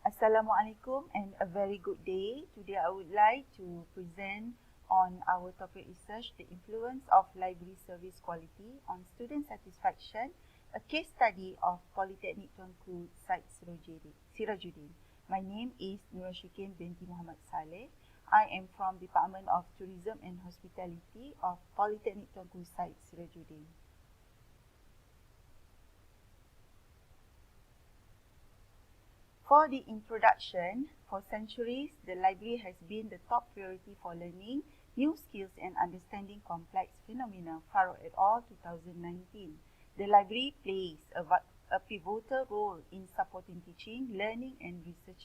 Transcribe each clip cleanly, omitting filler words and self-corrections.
Assalamualaikum and a very good day. Today I would like to present on our topic research, the influence of library service quality on student satisfaction, a case study of Politeknik Tuanku site Sirajuddin. My name is Nur Shikin binti Muhammad Saleh. I am from Department of Tourism and Hospitality of Politeknik Tuanku site Sirajuddin. For the introduction, for centuries, the library has been the top priority for learning new skills and understanding complex phenomena. Faro et al. 2019. The library plays a pivotal role in supporting teaching, learning, and research,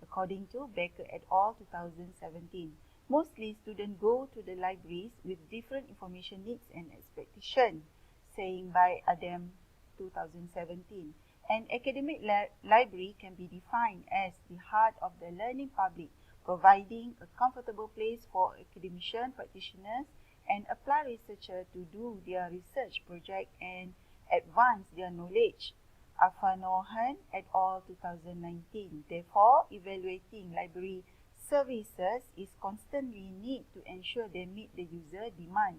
according to Becker et al. 2017. Mostly, students go to the libraries with different information needs and expectations, saying by Adam 2017. An academic library can be defined as the heart of the learning public, providing a comfortable place for academician, practitioners, and applied researchers to do their research project and advance their knowledge. Afanohan et al. 2019. Therefore, evaluating library services is constantly need to ensure they meet the user demand,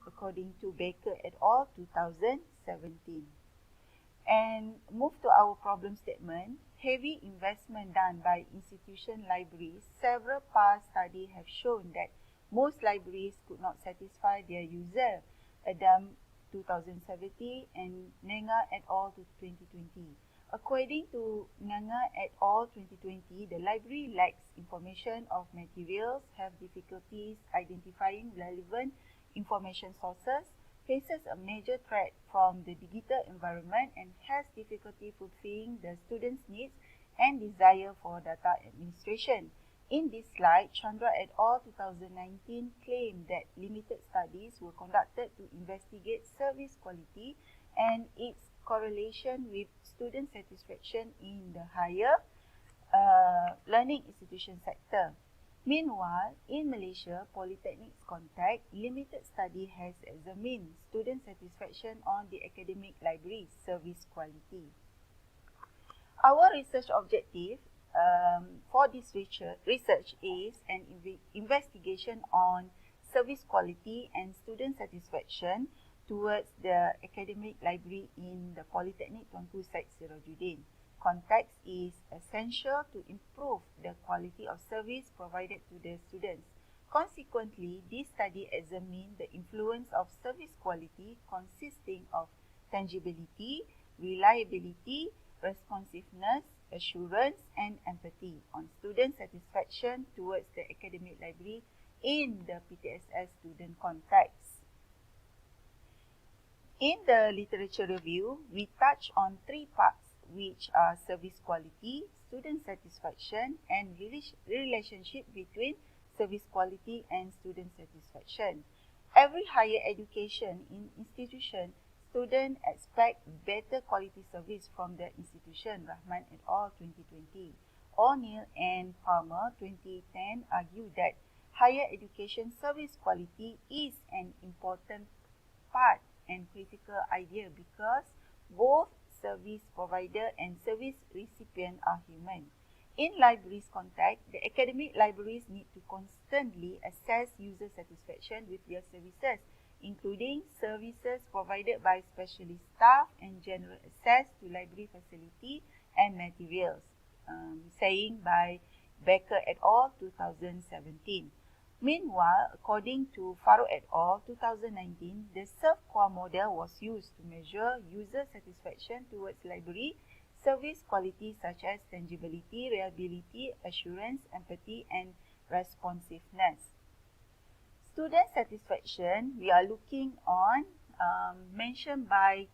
according to Baker et al. 2017. And move to our problem statement. Heavy investment done by institution libraries. Several past studies have shown that most libraries could not satisfy their user. Adam 2017 and Nenga et al. 2020. According to Nenga et al. 2020, the library lacks information of materials, have difficulties identifying relevant information sources, faces a major threat from the digital environment, and has difficulty fulfilling the students' needs and desire for data administration. In this slide, Chandra et al. 2019 claimed that limited studies were conducted to investigate service quality and its correlation with student satisfaction in the higher learning institution sector. Meanwhile, in Malaysia, Politeknik's contact limited study has examined student satisfaction on the academic library service quality. Our research objective for this research is an investigation on service quality and student satisfaction towards the academic library in the Politeknik Tuanku site Sirajuddin. Context is essential to improve the quality of service provided to the students. Consequently, this study examined the influence of service quality consisting of tangibility, reliability, responsiveness, assurance, and empathy on student satisfaction towards the academic library in the PTSS student context. In the literature review, we touch on three parts, which are service quality, student satisfaction, and relationship between service quality and student satisfaction. Every higher education institution, students expect better quality service from the institution. Rahman et al. 2020. O'Neill and Palmer 2010 argue that higher education service quality is an important part and critical idea because both service provider and service recipient are human. In libraries context, the academic libraries need to constantly assess user satisfaction with their services, including services provided by specialist staff and general access to library facility and materials, saying by Becker et al. 2017. Meanwhile, according to Faro et al. 2019, the SERV-QUA model was used to measure user satisfaction towards library service quality such as tangibility, reliability, assurance, empathy, and responsiveness. Student satisfaction, we are looking on, mentioned by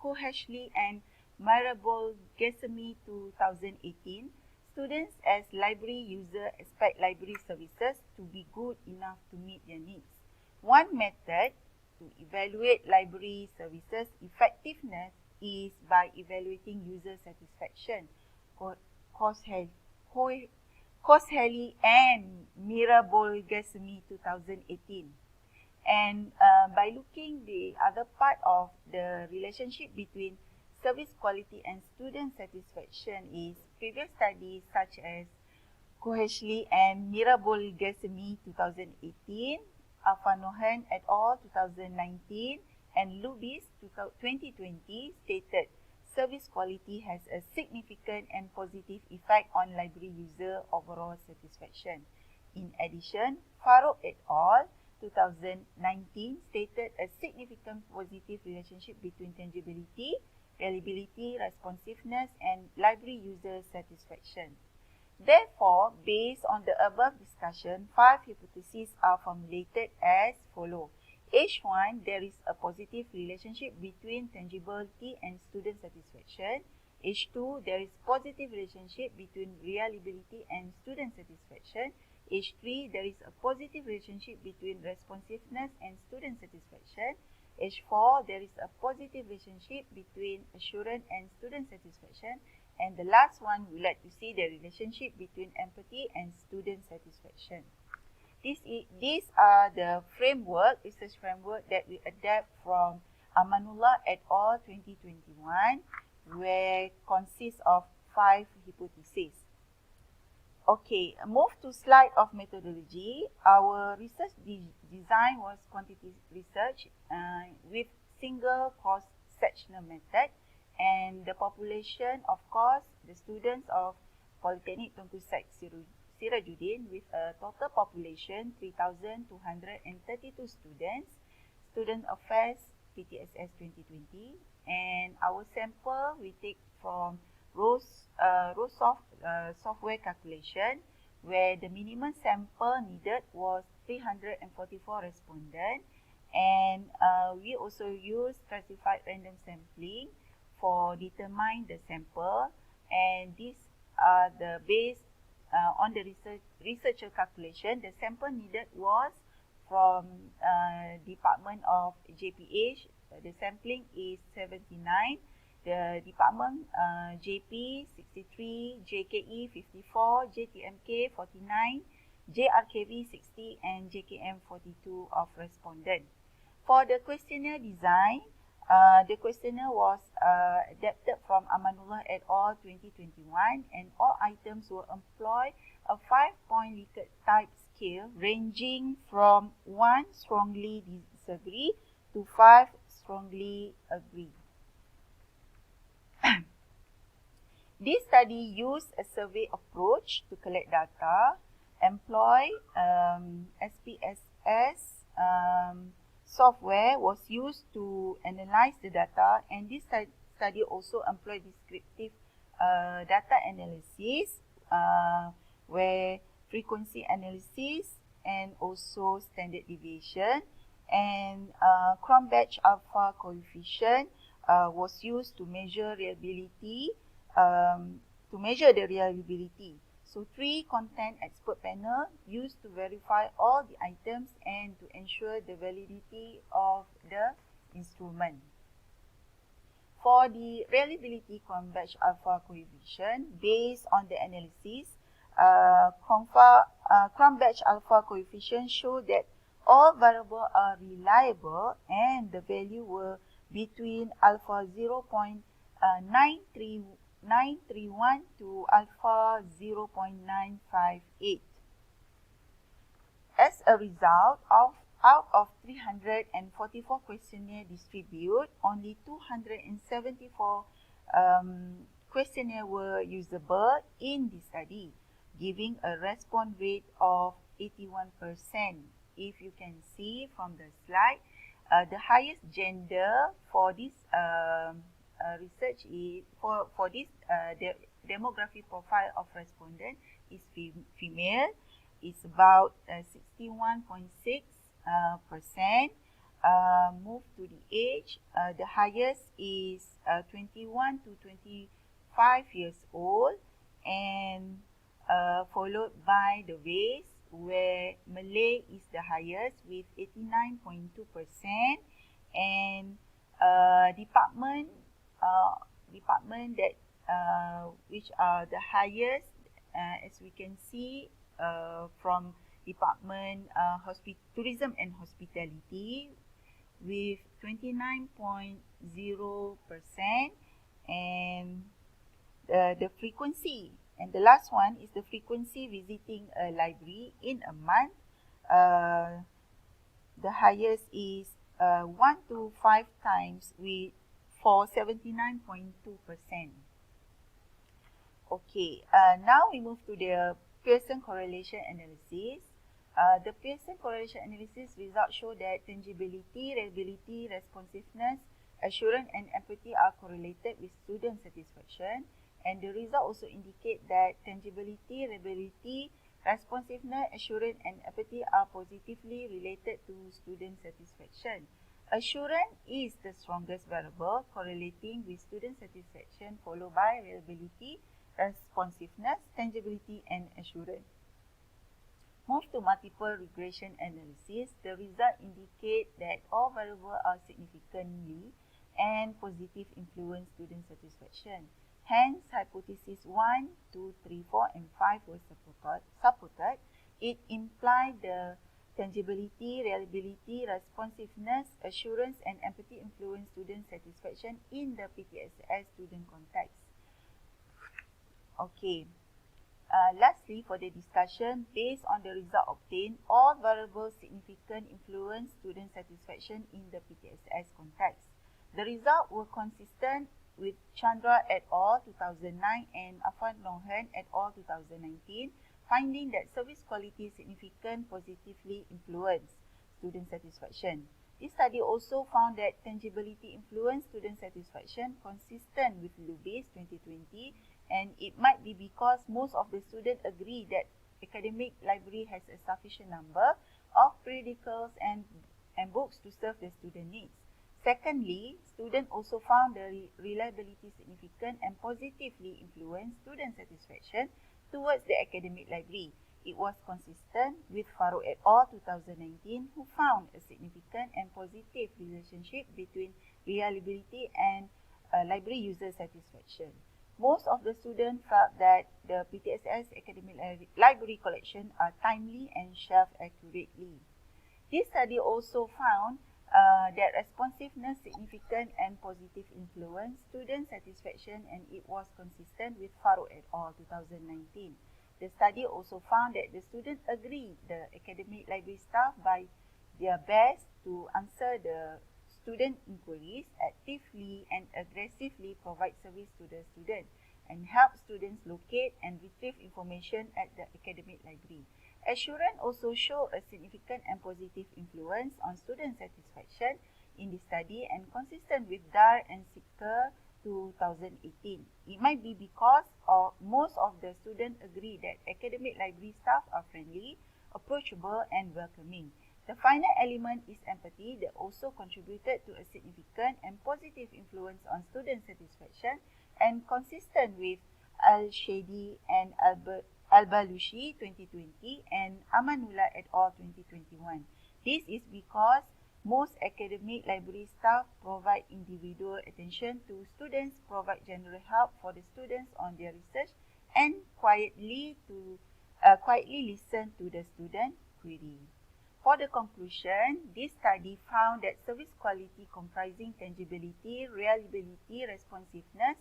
Koheshley and Marable-Gesami 2018. Students as library users expect library services to be good enough to meet their needs. One method to evaluate library services effectiveness is by evaluating user satisfaction. Koheshley and Marable-Gesami 2018. And by looking the other part of the relationship between service quality and student satisfaction is previous studies such as Kohesley and Mirabolgesemi 2018, Afanohan et al. 2019, and Lubis 2020 stated service quality has a significant and positive effect on library user overall satisfaction. In addition, Farouk et al. 2019 stated a significant positive relationship between tangibility, reliability, responsiveness, and library user satisfaction. Therefore, based on the above discussion, 5 hypotheses are formulated as follows. H1, there is a positive relationship between tangibility and student satisfaction. H2, there is positive relationship between reliability and student satisfaction. H3, there is a positive relationship between responsiveness and student satisfaction. H4, there is a positive relationship between assurance and student satisfaction. And the last one, we like to see the relationship between empathy and student satisfaction. These are the research framework that we adapt from Amanullah et al. 2021, where consists of 5 hypotheses. Okay, move to slide of methodology. Our research design was quantitative research with single cross-sectional method, and the population, of course, the students of Politeknik Tuanku Sirajuddin with a total population 3,232 students, Student Affairs PTSS 2020, and our sample we take from software calculation, where the minimum sample needed was 344 respondents, and we also use stratified random sampling for determine the sample, and these are the based on the researcher calculation. The sample needed was from Department of JPH. The sampling is 79. The Department JP 63, JKE 54, JTMK 49, JRKV 60, and JKM 42 of respondent. For the questionnaire design, the questionnaire was adapted from Amanullah et al. 2021, and all items will employ a 5-point Likert type scale ranging from 1 strongly disagree to 5 strongly agree. This study used a survey approach to collect data, employ SPSS software was used to analyze the data, and this study also employed descriptive data analysis where frequency analysis and also standard deviation, and Cronbach alpha coefficient was used to measure reliability, the reliability. So 3 content expert panel used to verify all the items and to ensure the validity of the instrument. For the reliability Cronbach alpha coefficient, based on the analysis, Cronbach alpha coefficient show that all variables are reliable and the value were between alpha 0.931 to alpha 0.958. As a result, out of 344 questionnaire distributed, only 274 questionnaire were usable in the study, giving a response rate of 81%. If you can see from the slide, the highest gender for this research is for this demographic profile of respondent is female. It's about 61.6%. Move to the age, the highest is 21 to 25 years old, and followed by the race, where Malay is the highest with 89.2%, and department that which are the highest, as we can see from department tourism and hospitality with 29.0%, and the frequency. And the last one is the frequency visiting a library in a month. The highest is 1 to 5 times for 79.2%. Okay, now we move to the Pearson correlation analysis. The Pearson correlation analysis results show that tangibility, reliability, responsiveness, assurance and empathy are correlated with student satisfaction, and the result also indicate that tangibility, reliability, responsiveness, assurance and empathy are positively related to student satisfaction. Assurance is the strongest variable correlating with student satisfaction, followed by reliability, responsiveness, tangibility and assurance. Move to multiple regression analysis. The result indicate that all variables are significantly and positive influence student satisfaction. Hence, hypothesis 1, 2, 3, 4 and 5 were supported. It implied the tangibility, reliability, responsiveness, assurance and empathy influence student satisfaction in the PTSS student context. Okay. Lastly, for the discussion, based on the result obtained, all variables significant influence student satisfaction in the PTSS context. The results were consistent with Chandra et al. 2009 and Afan Lohan et al. 2019, finding that service quality significant positively influence student satisfaction. This study also found that tangibility influenced student satisfaction consistent with Lubis 2020, and it might be because most of the students agree that academic library has a sufficient number of periodicals and books to serve the student needs. Secondly, students also found the reliability significant and positively influenced student satisfaction towards the academic library. It was consistent with Farouk et al. 2019, who found a significant and positive relationship between reliability and library user satisfaction. Most of the students felt that the PTSS academic library collection are timely and shelved accurately. This study also found that responsiveness significant and positive influence student satisfaction, and it was consistent with Farouk et al. 2019. The study also found that the students agreed the academic library staff by their best to answer the student inquiries, actively and aggressively provide service to the student, and help students locate and retrieve information at the academic library. Assurance also showed a significant and positive influence on student satisfaction in the study and consistent with Dar and Sikker 2018. It might be because most of the students agree that academic library staff are friendly, approachable and welcoming. The final element is empathy that also contributed to a significant and positive influence on student satisfaction and consistent with Al-Shady and Al-Balushi 2020 and Amanullah et al. 2021. This is because most academic library staff provide individual attention to students, provide general help for the students on their research, and quietly listen to the student query. For the conclusion, this study found that service quality comprising tangibility, reliability, responsiveness,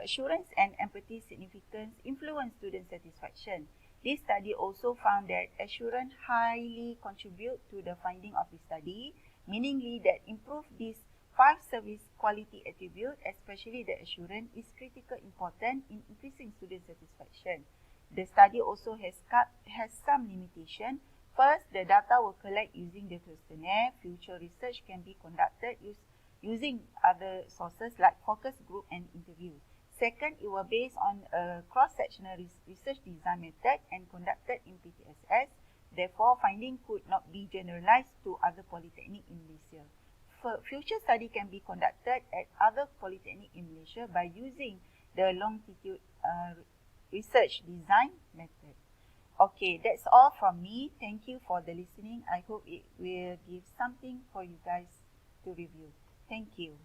assurance and empathy significance influence student satisfaction. This study also found that assurance highly contribute to the finding of the study, meaningly that improve these 5 service quality attributes, especially the assurance, is critically important in increasing student satisfaction. The study also has some limitation. First, the data were collected using the questionnaire. Future research can be conducted using other sources like focus group and interview. Second, it was based on a cross-sectional research design method and conducted in PTSS. Therefore, finding could not be generalized to other polytechnic in Malaysia. Future study can be conducted at other polytechnic in Malaysia by using the longitude research design method. Okay, that's all from me. Thank you for the listening. I hope it will give something for you guys to review. Thank you.